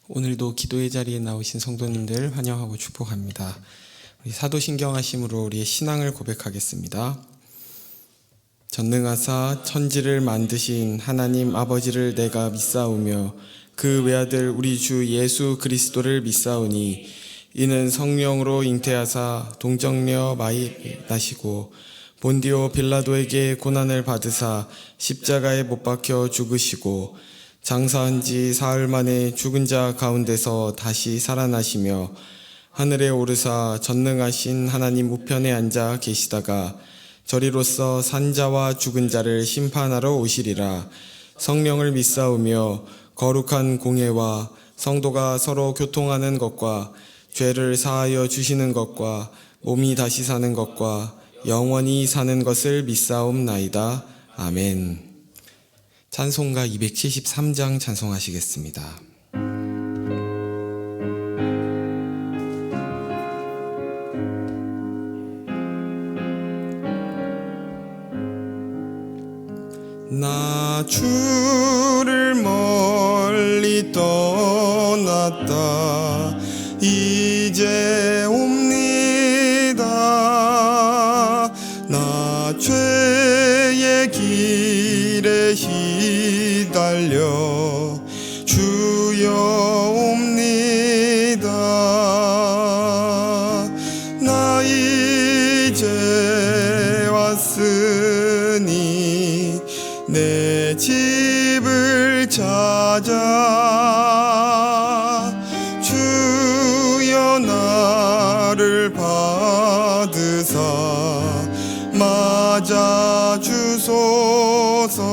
오늘도 기도의 자리에 나오신 성도님들 환영하고 축복합니다. 우리 사도신경하심으로 우리의 신앙을 고백하겠습니다. 전능하사 천지를 만드신 하나님 아버지를 내가 믿사오며 그 외아들 우리 주 예수 그리스도를 믿사오니 이는 성령으로 잉태하사 동정녀 마이 나시고 본디오 빌라도에게 고난을 받으사 십자가에 못 박혀 죽으시고 장사한 지 사흘 만에 죽은 자 가운데서 다시 살아나시며 하늘에 오르사 전능하신 하나님 우편에 앉아 계시다가 저리로서 산자와 죽은 자를 심판하러 오시리라. 성령을 믿사오며 거룩한 공예와 성도가 서로 교통하는 것과 죄를 사하여 주시는 것과 몸이 다시 사는 것과 영원히 사는 것을 믿사옵나이다. 아멘. 찬송가 273장 찬송하시겠습니다. 나 주를 멀리 떠났다 이제 옵니다. 나 죄의 길에 달려 주여 옵니다. 나 이제 왔으니 내 집을 찾아 주여 나를 받으사 맞아 주소서.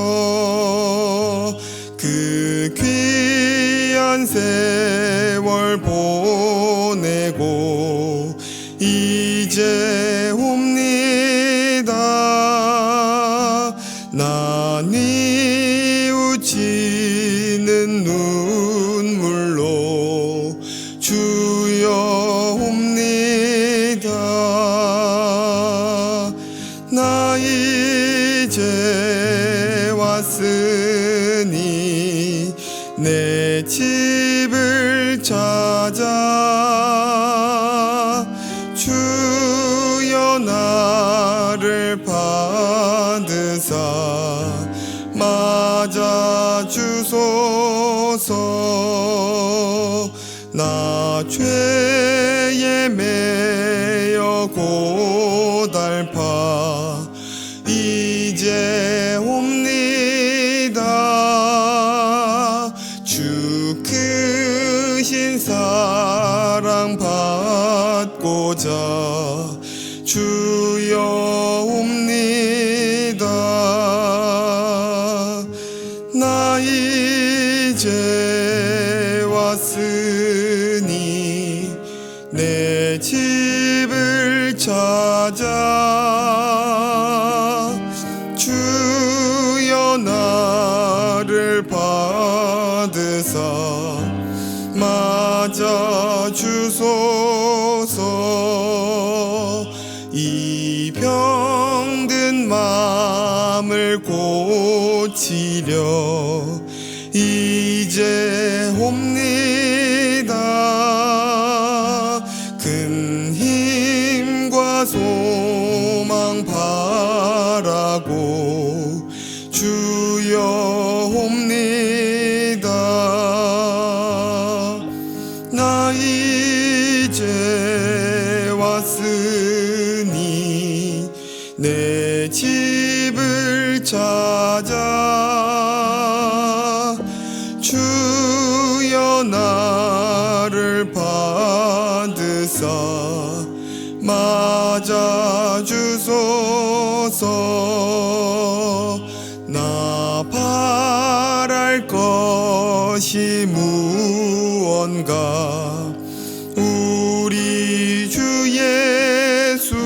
그 귀한 세월 보내고 이제 옵니다. 나 뉘우치는 눈물로 주여 옵니다. 나 이제 왔으니 내 집을 찾아 주여 나를 받으사 맞아 주소서. 나 죄에 매여 고달파 이제 옵니다. 주 크신 사랑 받고자 주여 옵니다. 나 이제 왔으니 내 집을 찾아 주여 나를 받으사 맞아 주소서. 이 병든 마음을 고치려 이제 옵니다. 큰 힘과 소망 바라고 주여 옵니다. 나 이제 왔으니 내 집을 찾아 주여 나를 받으사 맞아 주소서. 나 바랄 것이 무언가 우리 주 예수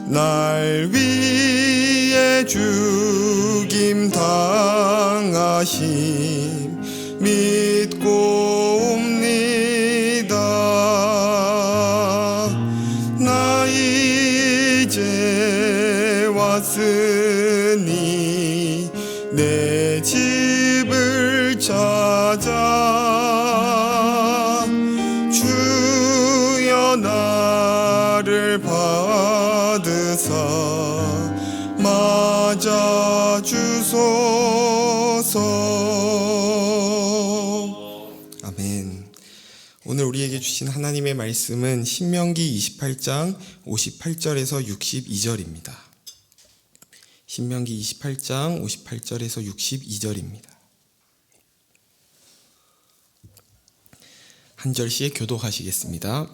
날 위해 죽임 당하심 믿고 옵니다. 나 이제 왔으니 내 집을 찾아 주여 나를 받으사 맞아 주소서. 아멘. 오늘 우리에게 주신 하나님의 말씀은 신명기 28장 58절에서 62절입니다. 신명기 28장 58절에서 62절입니다. 한 절씩 교독하시겠습니다.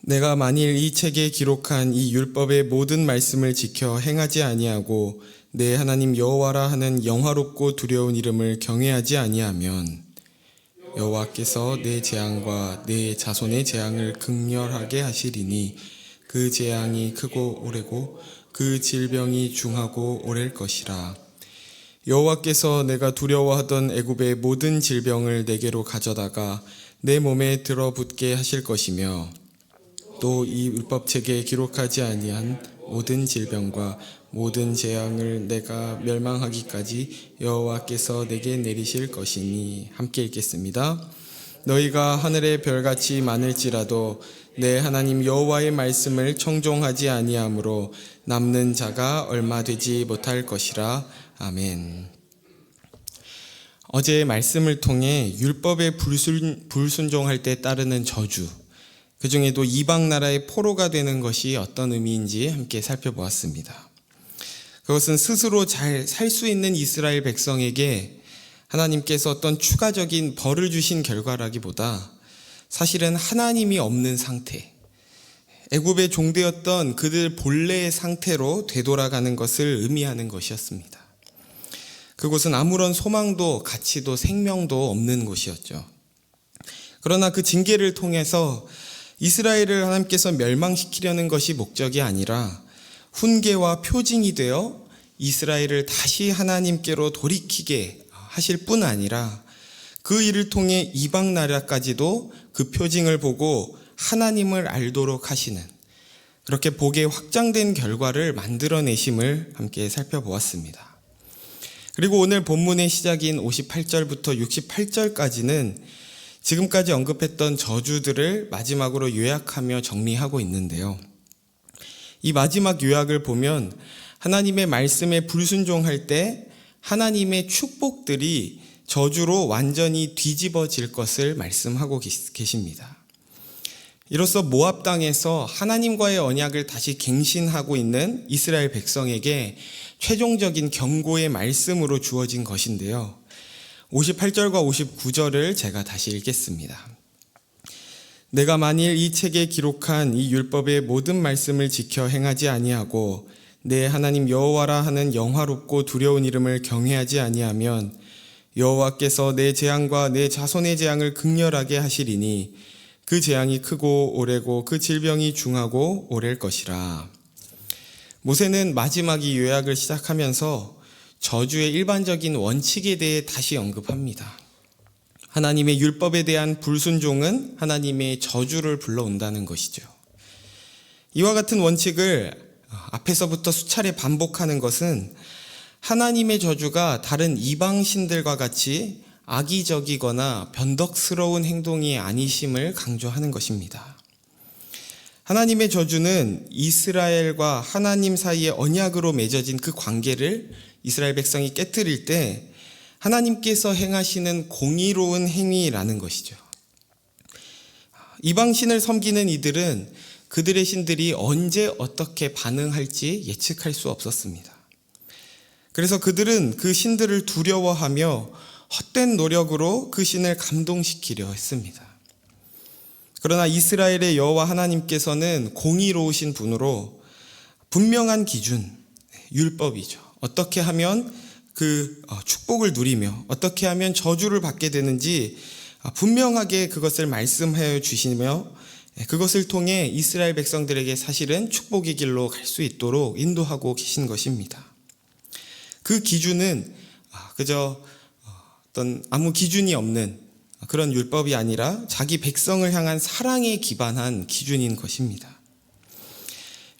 내가 만일 이 책에 기록한 이 율법의 모든 말씀을 지켜 행하지 아니하고 내 하나님 여호와라 하는 영화롭고 두려운 이름을 경외하지 아니하면 여호와께서 내 재앙과 내 자손의 재앙을 극렬하게 하시리니 그 재앙이 크고 오래고 그 질병이 중하고 오랠 것이라. 여호와께서 내가 두려워하던 애굽의 모든 질병을 내게로 가져다가 내 몸에 들어붙게 하실 것이며 또 이 율법책에 기록하지 아니한 모든 질병과 모든 재앙을 내가 멸망하기까지 여호와께서 내게 내리실 것이니. 함께 읽겠습니다. 너희가 하늘의 별같이 많을지라도 내 하나님 여호와의 말씀을 청종하지 아니하므로 남는 자가 얼마 되지 못할 것이라. 아멘. 어제의 말씀을 통해 율법에 불순종할 때 따르는 저주, 그 중에도 이방 나라의 포로가 되는 것이 어떤 의미인지 함께 살펴보았습니다. 그것은 스스로 잘 살 수 있는 이스라엘 백성에게 하나님께서 어떤 추가적인 벌을 주신 결과라기보다 사실은 하나님이 없는 상태, 애굽의 종되었던 그들 본래의 상태로 되돌아가는 것을 의미하는 것이었습니다. 그곳은 아무런 소망도 가치도 생명도 없는 곳이었죠. 그러나 그 징계를 통해서 이스라엘을 하나님께서 멸망시키려는 것이 목적이 아니라 훈계와 표징이 되어 이스라엘을 다시 하나님께로 돌이키게 하실 뿐 아니라 그 일을 통해 이방 나라까지도 그 표징을 보고 하나님을 알도록 하시는, 그렇게 복의 확장된 결과를 만들어내심을 함께 살펴보았습니다. 그리고 오늘 본문의 시작인 58절부터 68절까지는 지금까지 언급했던 저주들을 마지막으로 요약하며 정리하고 있는데요. 이 마지막 요약을 보면 하나님의 말씀에 불순종할 때 하나님의 축복들이 저주로 완전히 뒤집어질 것을 말씀하고 계십니다. 이로써 모압 땅에서 하나님과의 언약을 다시 갱신하고 있는 이스라엘 백성에게 최종적인 경고의 말씀으로 주어진 것인데요. 58절과 59절을 제가 다시 읽겠습니다. 내가 만일 이 책에 기록한 이 율법의 모든 말씀을 지켜 행하지 아니하고 내 하나님 여호와라 하는 영화롭고 두려운 이름을 경외하지 아니하면 여호와께서 내 재앙과 내 자손의 재앙을 극렬하게 하시리니 그 재앙이 크고 오래고 그 질병이 중하고 오랠 것이라. 모세는 마지막 이 요약을 시작하면서 저주의 일반적인 원칙에 대해 다시 언급합니다. 하나님의 율법에 대한 불순종은 하나님의 저주를 불러온다는 것이죠. 이와 같은 원칙을 앞에서부터 수차례 반복하는 것은 하나님의 저주가 다른 이방신들과 같이 악의적이거나 변덕스러운 행동이 아니심을 강조하는 것입니다. 하나님의 저주는 이스라엘과 하나님 사이의 언약으로 맺어진 그 관계를 이스라엘 백성이 깨뜨릴 때 하나님께서 행하시는 공의로운 행위라는 것이죠. 이방신을 섬기는 이들은 그들의 신들이 언제 어떻게 반응할지 예측할 수 없었습니다. 그래서 그들은 그 신들을 두려워하며 헛된 노력으로 그 신을 감동시키려 했습니다. 그러나 이스라엘의 여호와 하나님께서는 공의로우신 분으로 분명한 기준, 율법이죠. 어떻게 하면 그 축복을 누리며 어떻게 하면 저주를 받게 되는지 분명하게 그것을 말씀하여 주시며 그것을 통해 이스라엘 백성들에게 사실은 축복의 길로 갈 수 있도록 인도하고 계신 것입니다. 그 기준은 그저 어떤 아무 기준이 없는 그런 율법이 아니라 자기 백성을 향한 사랑에 기반한 기준인 것입니다.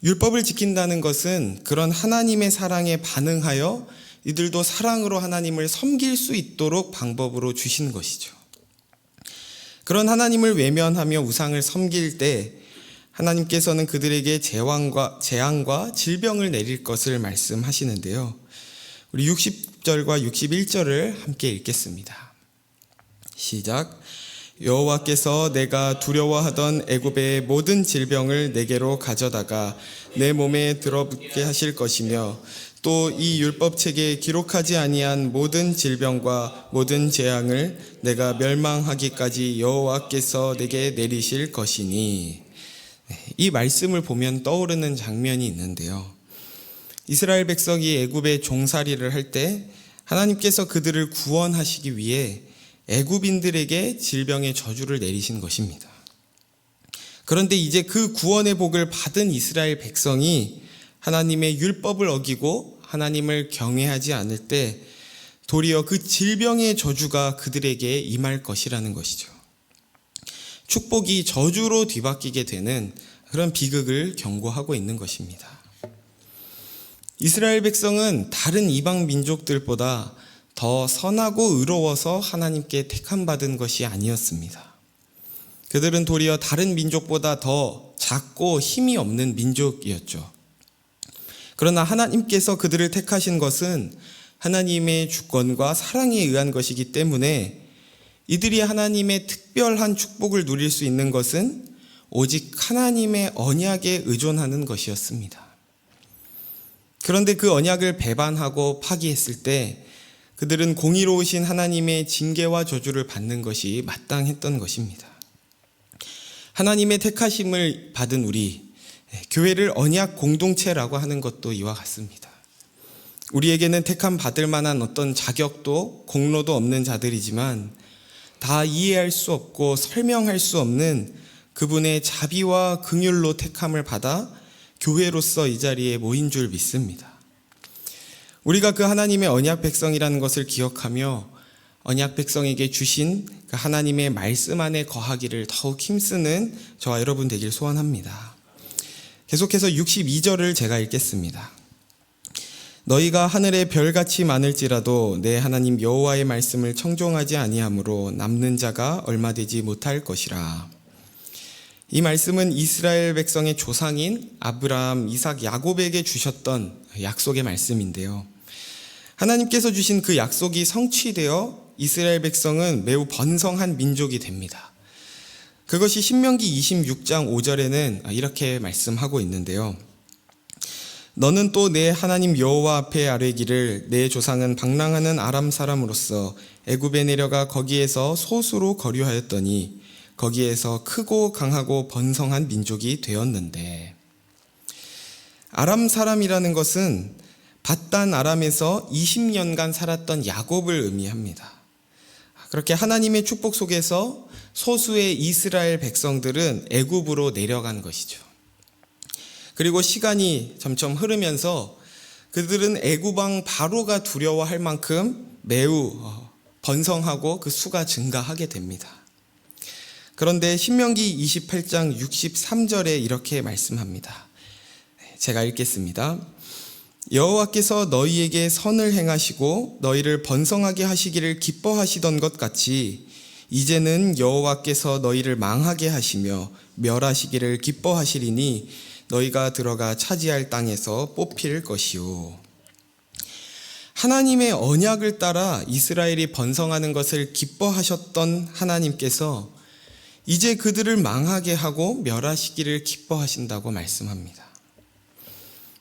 율법을 지킨다는 것은 그런 하나님의 사랑에 반응하여 이들도 사랑으로 하나님을 섬길 수 있도록 방법으로 주신 것이죠. 그런 하나님을 외면하며 우상을 섬길 때 하나님께서는 그들에게 재앙과 질병을 내릴 것을 말씀하시는데요. 우리 60절과 61절을 함께 읽겠습니다. 시작. 여호와께서 내가 두려워하던 애굽의 모든 질병을 내게로 가져다가 내 몸에 들어붙게 하실 것이며 또 이 율법책에 기록하지 아니한 모든 질병과 모든 재앙을 내가 멸망하기까지 여호와께서 내게 내리실 것이니. 이 말씀을 보면 떠오르는 장면이 있는데요. 이스라엘 백성이 애굽에 종살이를 할 때 하나님께서 그들을 구원하시기 위해 애굽인들에게 질병의 저주를 내리신 것입니다. 그런데 이제 그 구원의 복을 받은 이스라엘 백성이 하나님의 율법을 어기고 하나님을 경외하지 않을 때 도리어 그 질병의 저주가 그들에게 임할 것이라는 것이죠. 축복이 저주로 뒤바뀌게 되는 그런 비극을 경고하고 있는 것입니다. 이스라엘 백성은 다른 이방 민족들보다 더 선하고 의로워서 하나님께 택함받은 것이 아니었습니다. 그들은 도리어 다른 민족보다 더 작고 힘이 없는 민족이었죠. 그러나 하나님께서 그들을 택하신 것은 하나님의 주권과 사랑에 의한 것이기 때문에 이들이 하나님의 특별한 축복을 누릴 수 있는 것은 오직 하나님의 언약에 의존하는 것이었습니다. 그런데 그 언약을 배반하고 파기했을 때 그들은 공의로우신 하나님의 징계와 저주를 받는 것이 마땅했던 것입니다. 하나님의 택하심을 받은 우리, 교회를 언약 공동체라고 하는 것도 이와 같습니다. 우리에게는 택함 받을 만한 어떤 자격도 공로도 없는 자들이지만 다 이해할 수 없고 설명할 수 없는 그분의 자비와 긍휼로 택함을 받아 교회로서 이 자리에 모인 줄 믿습니다. 우리가 그 하나님의 언약 백성이라는 것을 기억하며 언약 백성에게 주신 그 하나님의 말씀 안에 거하기를 더욱 힘쓰는 저와 여러분 되길 소원합니다. 계속해서 62절을 제가 읽겠습니다. 너희가 하늘의 별같이 많을지라도 내 하나님 여호와의 말씀을 청종하지 아니하므로 남는 자가 얼마 되지 못할 것이라. 이 말씀은 이스라엘 백성의 조상인 아브라함, 이삭, 야곱에게 주셨던 약속의 말씀인데요. 하나님께서 주신 그 약속이 성취되어 이스라엘 백성은 매우 번성한 민족이 됩니다. 그것이 신명기 26장 5절에는 이렇게 말씀하고 있는데요. 너는 또 내 하나님 여호와 앞에 아뢰기를 내 조상은 방랑하는 아람 사람으로서 애굽에 내려가 거기에서 소수로 거류하였더니 거기에서 크고 강하고 번성한 민족이 되었는데. 아람 사람이라는 것은 밧단 아람에서 20년간 살았던 야곱을 의미합니다. 그렇게 하나님의 축복 속에서 소수의 이스라엘 백성들은 애굽으로 내려간 것이죠. 그리고 시간이 점점 흐르면서 그들은 애굽 왕 바로가 두려워할 만큼 매우 번성하고 그 수가 증가하게 됩니다. 그런데 신명기 28장 63절에 이렇게 말씀합니다. 제가 읽겠습니다. 여호와께서 너희에게 선을 행하시고 너희를 번성하게 하시기를 기뻐하시던 것 같이 이제는 여호와께서 너희를 망하게 하시며 멸하시기를 기뻐하시리니 너희가 들어가 차지할 땅에서 뽑힐 것이요. 하나님의 언약을 따라 이스라엘이 번성하는 것을 기뻐하셨던 하나님께서 이제 그들을 망하게 하고 멸하시기를 기뻐하신다고 말씀합니다.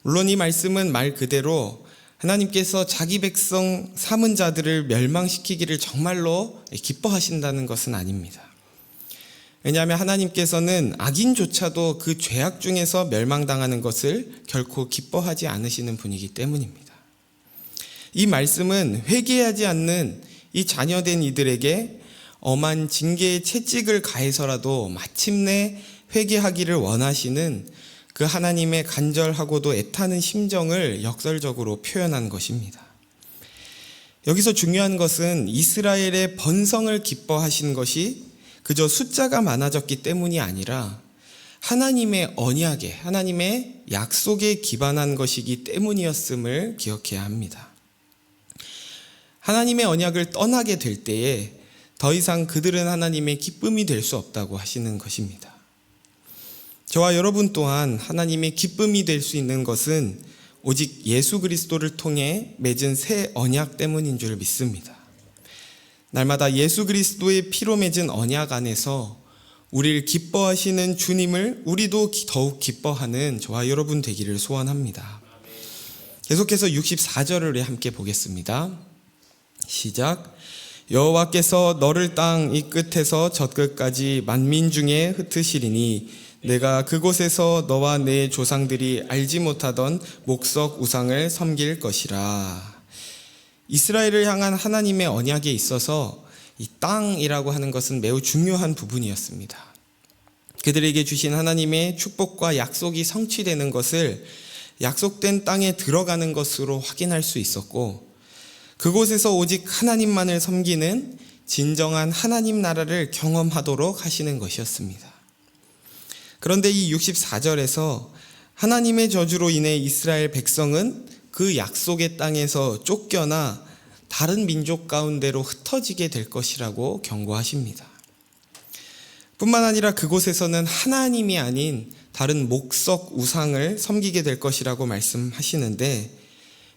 물론 이 말씀은 말 그대로 하나님께서 자기 백성 삼은 자들을 멸망시키기를 정말로 기뻐하신다는 것은 아닙니다. 왜냐하면 하나님께서는 악인조차도 그 죄악 중에서 멸망당하는 것을 결코 기뻐하지 않으시는 분이기 때문입니다. 이 말씀은 회개하지 않는 이 자녀된 이들에게 엄한 징계의 채찍을 가해서라도 마침내 회개하기를 원하시는 그 하나님의 간절하고도 애타는 심정을 역설적으로 표현한 것입니다. 여기서 중요한 것은 이스라엘의 번성을 기뻐하신 것이 그저 숫자가 많아졌기 때문이 아니라 하나님의 언약에, 하나님의 약속에 기반한 것이기 때문이었음을 기억해야 합니다. 하나님의 언약을 떠나게 될 때에 더 이상 그들은 하나님의 기쁨이 될 수 없다고 하시는 것입니다. 저와 여러분 또한 하나님의 기쁨이 될 수 있는 것은 오직 예수 그리스도를 통해 맺은 새 언약 때문인 줄 믿습니다. 날마다 예수 그리스도의 피로 맺은 언약 안에서 우리를 기뻐하시는 주님을 우리도 더욱 기뻐하는 저와 여러분 되기를 소원합니다. 계속해서 64절을 함께 보겠습니다. 시작. 여호와께서 너를 땅 이 끝에서 저 끝까지 만민 중에 흩으시리니 내가 그곳에서 너와 내 조상들이 알지 못하던 목석 우상을 섬길 것이라. 이스라엘을 향한 하나님의 언약에 있어서 이 땅이라고 하는 것은 매우 중요한 부분이었습니다. 그들에게 주신 하나님의 축복과 약속이 성취되는 것을 약속된 땅에 들어가는 것으로 확인할 수 있었고, 그곳에서 오직 하나님만을 섬기는 진정한 하나님 나라를 경험하도록 하시는 것이었습니다. 그런데 이 64절에서 하나님의 저주로 인해 이스라엘 백성은 그 약속의 땅에서 쫓겨나 다른 민족 가운데로 흩어지게 될 것이라고 경고하십니다. 뿐만 아니라 그곳에서는 하나님이 아닌 다른 목석 우상을 섬기게 될 것이라고 말씀하시는데,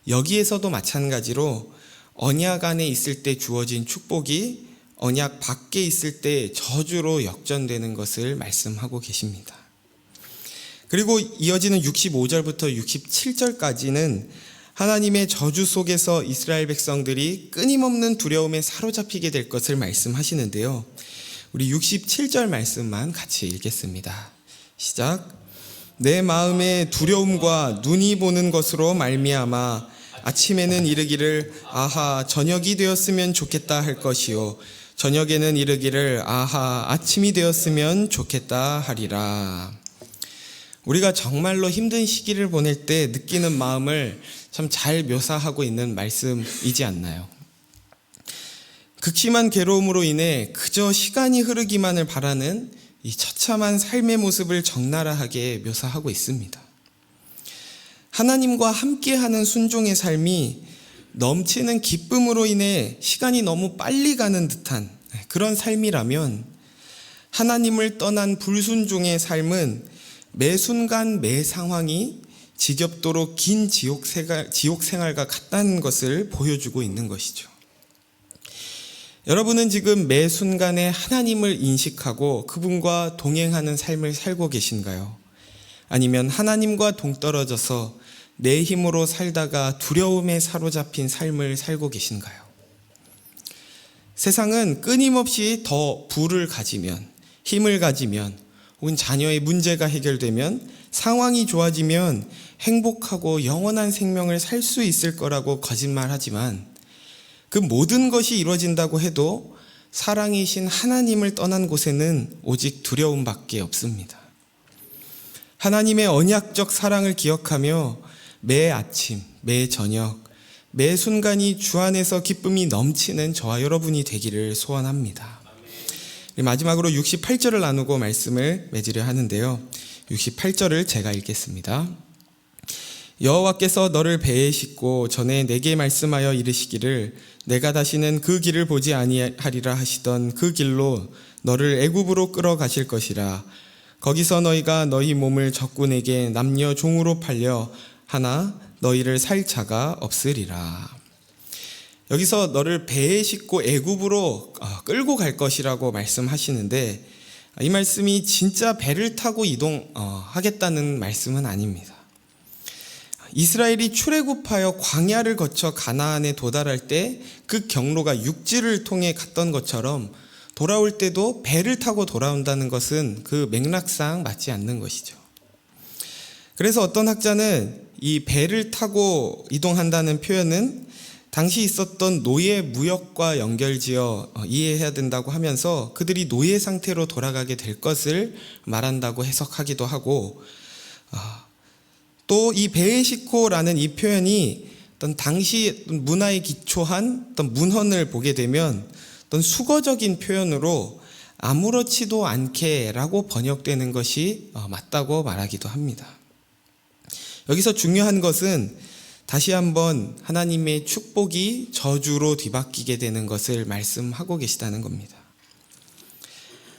여기에서도 마찬가지로 언약 안에 있을 때 주어진 축복이 언약 밖에 있을 때 저주로 역전되는 것을 말씀하고 계십니다. 그리고 이어지는 65절부터 67절까지는 하나님의 저주 속에서 이스라엘 백성들이 끊임없는 두려움에 사로잡히게 될 것을 말씀하시는데요. 우리 67절 말씀만 같이 읽겠습니다. 시작. 내 마음의 두려움과 눈이 보는 것으로 말미암아 아침에는 이르기를 아하 저녁이 되었으면 좋겠다 할 것이요 저녁에는 이르기를 아하 아침이 되었으면 좋겠다 하리라. 우리가 정말로 힘든 시기를 보낼 때 느끼는 마음을 참 잘 묘사하고 있는 말씀이지 않나요? 극심한 괴로움으로 인해 그저 시간이 흐르기만을 바라는 이 처참한 삶의 모습을 적나라하게 묘사하고 있습니다. 하나님과 함께하는 순종의 삶이 넘치는 기쁨으로 인해 시간이 너무 빨리 가는 듯한 그런 삶이라면, 하나님을 떠난 불순종의 삶은 매 순간 매 상황이 지겹도록 긴 지옥 생활과 같다는 것을 보여주고 있는 것이죠. 여러분은 지금 매 순간에 하나님을 인식하고 그분과 동행하는 삶을 살고 계신가요? 아니면 하나님과 동떨어져서 내 힘으로 살다가 두려움에 사로잡힌 삶을 살고 계신가요? 세상은 끊임없이 더 부를 가지면, 힘을 가지면, 혹은 자녀의 문제가 해결되면, 상황이 좋아지면 행복하고 영원한 생명을 살 수 있을 거라고 거짓말하지만, 그 모든 것이 이루어진다고 해도 사랑이신 하나님을 떠난 곳에는 오직 두려움밖에 없습니다. 하나님의 언약적 사랑을 기억하며 매 아침, 매 저녁, 매 순간이 주 안에서 기쁨이 넘치는 저와 여러분이 되기를 소원합니다. 마지막으로 68절을 나누고 말씀을 맺으려 하는데요. 68절을 제가 읽겠습니다. 여호와께서 너를 배에 싣고 전에 내게 말씀하여 이르시기를 내가 다시는 그 길을 보지 아니하리라 하시던 그 길로 너를 애굽으로 끌어가실 것이라. 거기서 너희가 너희 몸을 적군에게 남녀 종으로 팔려 하나 너희를 살 자가 없으리라. 여기서 너를 배에 싣고 애굽으로 끌고 갈 것이라고 말씀하시는데, 이 말씀이 진짜 배를 타고 이동하겠다는 말씀은 아닙니다. 이스라엘이 출애굽하여 광야를 거쳐 가나안에 도달할 때 그 경로가 육지를 통해 갔던 것처럼 돌아올 때도 배를 타고 돌아온다는 것은 그 맥락상 맞지 않는 것이죠. 그래서 어떤 학자는 이 배를 타고 이동한다는 표현은 당시 있었던 노예 무역과 연결지어 이해해야 된다고 하면서 그들이 노예 상태로 돌아가게 될 것을 말한다고 해석하기도 하고, 또 이 배에 싣고라는 이 표현이 어떤 당시 문화에 기초한 어떤 문헌을 보게 되면 어떤 수거적인 표현으로 아무렇지도 않게라고 번역되는 것이 맞다고 말하기도 합니다. 여기서 중요한 것은 다시 한번 하나님의 축복이 저주로 뒤바뀌게 되는 것을 말씀하고 계시다는 겁니다.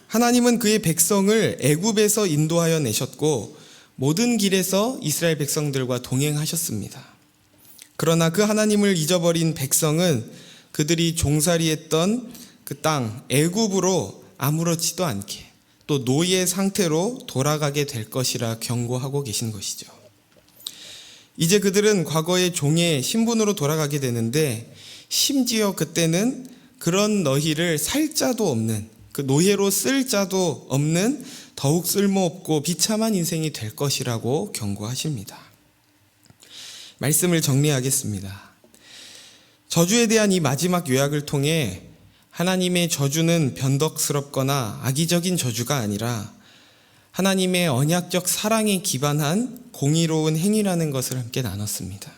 하나님은 그의 백성을 애굽에서 인도하여 내셨고 모든 길에서 이스라엘 백성들과 동행하셨습니다. 그러나 그 하나님을 잊어버린 백성은 그들이 종살이했던 그 땅 애굽으로 아무렇지도 않게 또 노예 상태로 돌아가게 될 것이라 경고하고 계신 것이죠. 이제 그들은 과거의 종의 신분으로 돌아가게 되는데 심지어 그때는 그런 너희를 살 자도 없는 그 노예로 쓸 자도 없는 더욱 쓸모없고 비참한 인생이 될 것이라고 경고하십니다. 말씀을 정리하겠습니다. 저주에 대한 이 마지막 요약을 통해 하나님의 저주는 변덕스럽거나 악의적인 저주가 아니라 하나님의 언약적 사랑에 기반한 공의로운 행위라는 것을 함께 나눴습니다.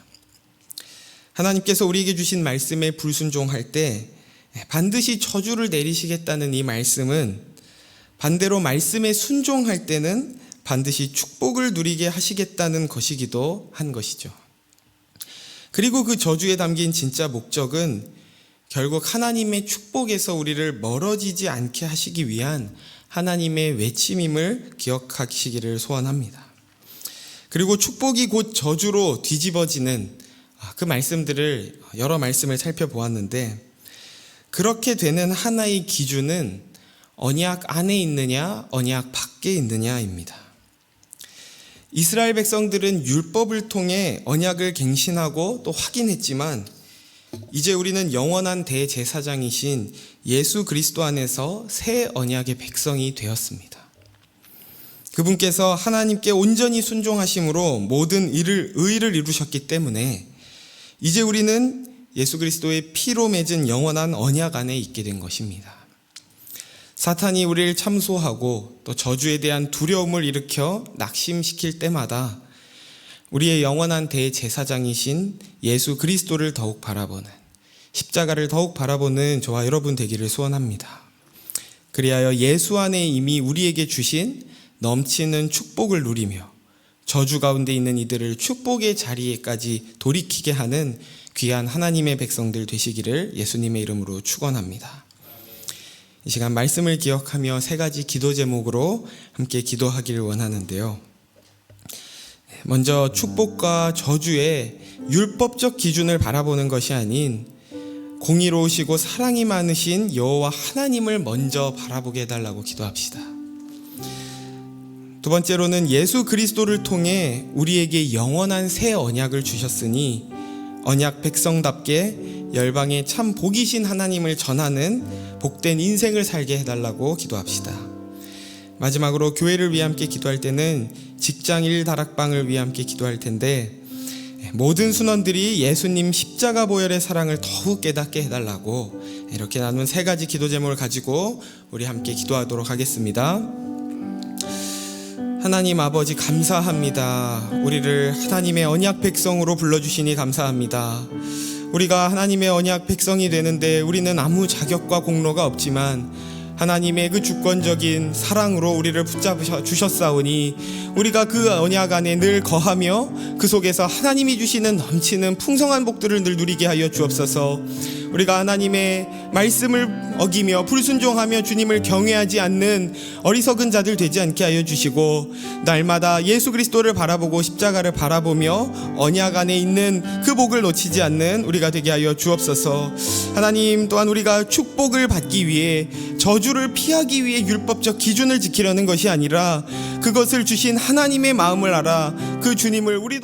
하나님께서 우리에게 주신 말씀에 불순종할 때 반드시 저주를 내리시겠다는 이 말씀은 반대로 말씀에 순종할 때는 반드시 축복을 누리게 하시겠다는 것이기도 한 것이죠. 그리고 그 저주에 담긴 진짜 목적은 결국 하나님의 축복에서 우리를 멀어지지 않게 하시기 위한 하나님의 외침임을 기억하시기를 소원합니다. 그리고 축복이 곧 저주로 뒤집어지는 그 말씀들을 여러 말씀을 살펴보았는데 그렇게 되는 하나의 기준은 언약 안에 있느냐 언약 밖에 있느냐입니다. 이스라엘 백성들은 율법을 통해 언약을 갱신하고 또 확인했지만 이제 우리는 영원한 대제사장이신 예수 그리스도 안에서 새 언약의 백성이 되었습니다. 그분께서 하나님께 온전히 순종하심으로 모든 의를 이루셨기 때문에 이제 우리는 예수 그리스도의 피로 맺은 영원한 언약 안에 있게 된 것입니다. 사탄이 우리를 참소하고 또 저주에 대한 두려움을 일으켜 낙심시킬 때마다 우리의 영원한 대제사장이신 예수 그리스도를 더욱 바라보는, 십자가를 더욱 바라보는 저와 여러분 되기를 소원합니다. 그리하여 예수 안에 이미 우리에게 주신 넘치는 축복을 누리며 저주 가운데 있는 이들을 축복의 자리에까지 돌이키게 하는 귀한 하나님의 백성들 되시기를 예수님의 이름으로 축원합니다. 이 시간 말씀을 기억하며 세 가지 기도 제목으로 함께 기도하기를 원하는데요. 먼저 축복과 저주의 율법적 기준을 바라보는 것이 아닌 공의로우시고 사랑이 많으신 여호와 하나님을 먼저 바라보게 해달라고 기도합시다. 두 번째로는 예수 그리스도를 통해 우리에게 영원한 새 언약을 주셨으니 언약 백성답게 열방에 참 복이신 하나님을 전하는 복된 인생을 살게 해달라고 기도합시다. 마지막으로 교회를 위해 함께 기도할 때는 직장일 다락방을 위해 함께 기도할 텐데 모든 순원들이 예수님 십자가 보혈의 사랑을 더욱 깨닫게 해달라고 이렇게 나눈 세 가지 기도 제목을 가지고 우리 함께 기도하도록 하겠습니다. 하나님 아버지 감사합니다. 우리를 하나님의 언약 백성으로 불러주시니 감사합니다. 우리가 하나님의 언약 백성이 되는데 우리는 아무 자격과 공로가 없지만 하나님의 그 주권적인 사랑으로 우리를 붙잡으셔 주셨사오니 우리가 그 언약 안에 늘 거하며 그 속에서 하나님이 주시는 넘치는 풍성한 복들을 늘 누리게 하여 주옵소서. 우리가 하나님의 말씀을 어기며 불순종하며 주님을 경외하지 않는 어리석은 자들 되지 않게 하여 주시고 날마다 예수 그리스도를 바라보고 십자가를 바라보며 언약 안에 있는 그 복을 놓치지 않는 우리가 되게 하여 주옵소서. 하나님 또한 우리가 축복을 받기 위해 저주를 피하기 위해 율법적 기준을 지키려는 것이 아니라 그것을 주신 하나님의 마음을 알아 그 주님을 우리도